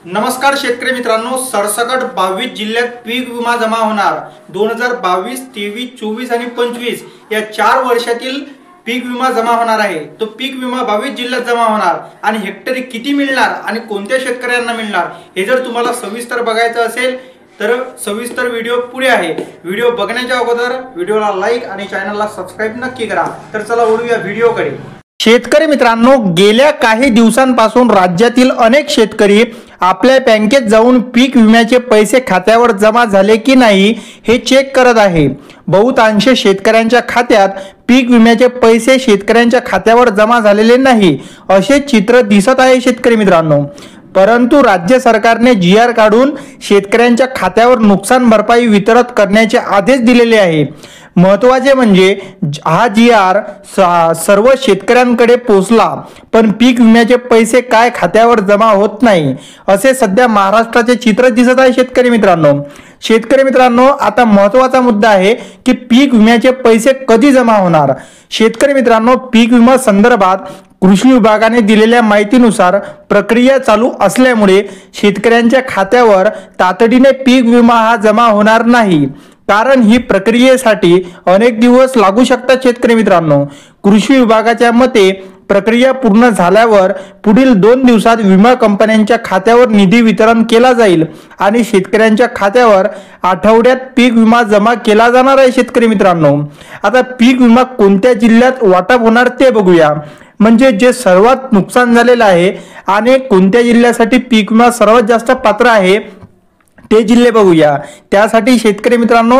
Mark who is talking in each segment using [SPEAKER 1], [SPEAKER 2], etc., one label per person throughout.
[SPEAKER 1] नमस्कार शेतकरी मित्रांनो, सरसकट 22 जिल्ह्यात पीक विमा जमा होणार। 2022, 23, 24 आणि 25 या 4 वर्षातील पीक विमा जमा होणार आहे। तो पीक विमा 22 जिल्ह्यात जमा होणार आणि हेक्टरी किती मिळणार आणि कोणत्या शेतकऱ्यांना मिळणार हे जर तुम्हाला सविस्तर बघायचं असेल तर सविस्तर व्हिडिओ पुढे आहे। व्हिडिओ बघण्याच्या अगोदर व्हिडिओला लाईक आणि चॅनलला सबस्क्राइब नक्की करा। तर चला वळूया व्हिडिओकडे। शेतकरी मित्रांनो, गेल्या काही दिवसांपासून राज्यातील अनेक शेतकरी आपल्या बँकेत जाऊन पीक विम्याचे पैसे खात्यावर जमा झाले की नाही हे चेक करत आहे। बहुतांश शेतकऱ्यांच्या खात्यात पीक विम्याचे पैसे शेतकऱ्यांच्या खात्यावर जमा झालेले नाही असे चित्र दिसत आहे शेतकरी मित्रांनो। परंतु राज्य सरकारने GR काढून शेतकऱ्यांच्या खात्यावर नुकसान भरपाई वितरित करण्याचे आदेश दिलेले आहे। महत्त्वाचे म्हणजे हा GR सर्व शेतकऱ्यांकडे पोहोचला, पण पीक विम्याचे पैसे काय खात्यावर जमा होत नाही असे सध्या महाराष्ट्राचे चित्र दिसत आहे शेतकरी मित्रांनो। शेतकरी मित्रांनो, आता महत्त्वाचा मुद्दा आहे की पीक विम्याचे पैसे कधी जमा होणार। शेतकरी मित्रांनो, पीक विमा संदर्भात कृषी विभागाने दिलेल्या माहितीनुसार प्रक्रिया चालू असल्यामुळे शेतकऱ्यांच्या खात्यावर तातडीने पीक विमा हा जमा होणार नाही, कारण ही प्रक्रियेसाठी अनेक दिवस लागू शकतात शेतकरी मित्रांनो। कृषी विभागाच्या मते प्रक्रिया पूर्ण झाल्यावर पुढील 2 दिवसात विमा कंपन्यांच्या खात्यावर निधी वितरण केला जाईल आणि शेतकऱ्यांच्या खात्यावर आठवड्यात पीक विमा जमा केला जाणार आहे शेतकरी मित्रांनो। आता पीक विमा कोणत्या जिल्ह्यात वाटप होणार ते बघूया, म्हणजे जे सर्वात नुकसान झालेलं आहे आणि कोणत्या जिल्ह्यासाठी पीक विमा सर्वात जास्त पात्र आहे ते जिल्हे बघूया। त्यासाठी शेतकरी मित्रांनो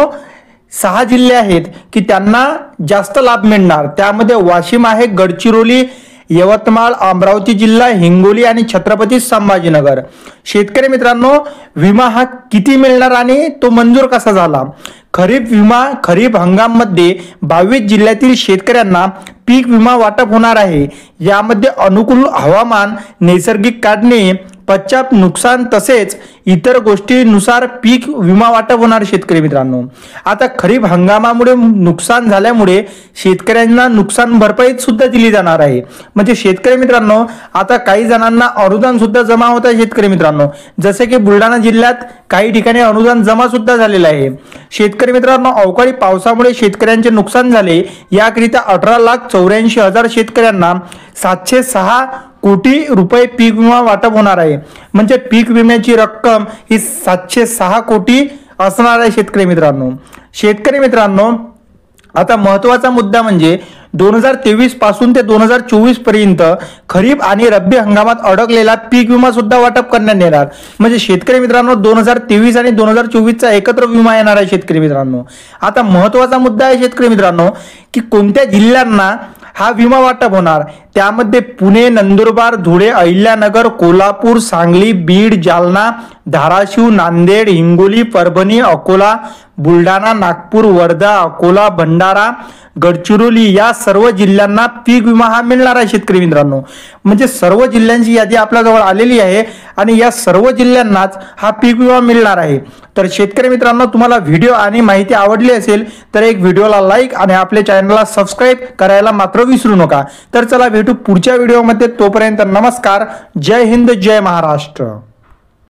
[SPEAKER 1] 6 जिल्हे आहेत की त्यांना जास्त लाभ मिळणार। त्यामध्ये वाशिम आहे, गडचिरोली, यवतमाळ, अमरावती जिल्हा, हिंगोली आणि छत्रपती संभाजीनगर। शेतकरी मित्रांनो, विमा हा किती मिळणार आणि तो मंजूर कसा झाला। खरीप विमा खरीप हंगाम मध्ये 22 जिल्ह्यातील शेतकऱ्यांना पीक विमा वाटप होणार आहे। यामध्ये अनुकूल हवामान, नैसर्गिक काढणे, पश्चात नुकसान तसेच इतर गोष्टींनुसार पीक विमा वाटप होणार शेतकरी मित्रांनो। आता खरीप हंगामामुळे नुकसान झाल्यामुळे शेतकऱ्यांना नुकसान भरपाई सुद्धा दिली जाणार आहे। म्हणजे शेतकरी मित्रांनो, आता काही जणांना अनुदान सुद्धा जमा होत आहे शेतकरी मित्रांनो। जसे की बुलढाणा जिल्ह्यात काही ठिकाणी अनुदान जमा सुद्धा झालेले आहे। शेतकरी मित्रांनो, अवकाळी पावसामुळे शेतकऱ्यांचे नुकसान झाले, याकरिता 18,84,000 शेतकऱ्यांना 706 कोटी रुपये पीक विमा वाटप होणार आहे। म्हणजे पीक विम्याची रक्कम ही 706 कोटी असणार आहे शेतकरी मित्रांनो। शेतकरी मित्रांनो, आता महत्त्वाचा मुद्दा म्हणजे 2023 पासून ते 2024 पर्यंत खरीप आणि रब्बी हंगामात अडकलेला पीक विमा सुद्धा वाटप करण्यात येणार। म्हणजे शेतकरी मित्रांनो 2023 आणि 2024 चा एकत्र विमा येणार आहे शेतकरी मित्रांनो। आता महत्त्वाचा मुद्दा आहे शेतकरी मित्रांनो की कोणत्या जिल्ह्यांना हा विमा वाटप होणार। त्यामध्ये पुणे, नंदुरबार, धुळे, अहिल्यानगर, कोल्हापूर, सांगली, बीड, जालना, धाराशिव, नांदेड, हिंगोली, परभणी, अकोला, बुलढाणा, नागपूर, वर्धा, अकोला, भंडारा, गडचिरोली या सर्व जिल्ह्यांना पीक विमा हा मिळणार आहे शेतकरी मित्रांनो। म्हणजे सर्व जिल्ह्यांची यादी आपल्या जवळ आलेली आहे आणि या सर्व जिल्ह्यांनाच हा पीक विमा मिळणार आहे। तर शेतकरी मित्रांनो, तुम्हाला व्हिडिओ आणि माहिती आवडली असेल तर एक व्हिडिओला लाईक आणि आपल्या चॅनलला सबस्क्राइब करायला मात्र विसरू नका। तर चला भेटू पुढच्या व्हिडिओमध्ये। तोपर्यंत नमस्कार, जय हिंद, जय महाराष्ट्र।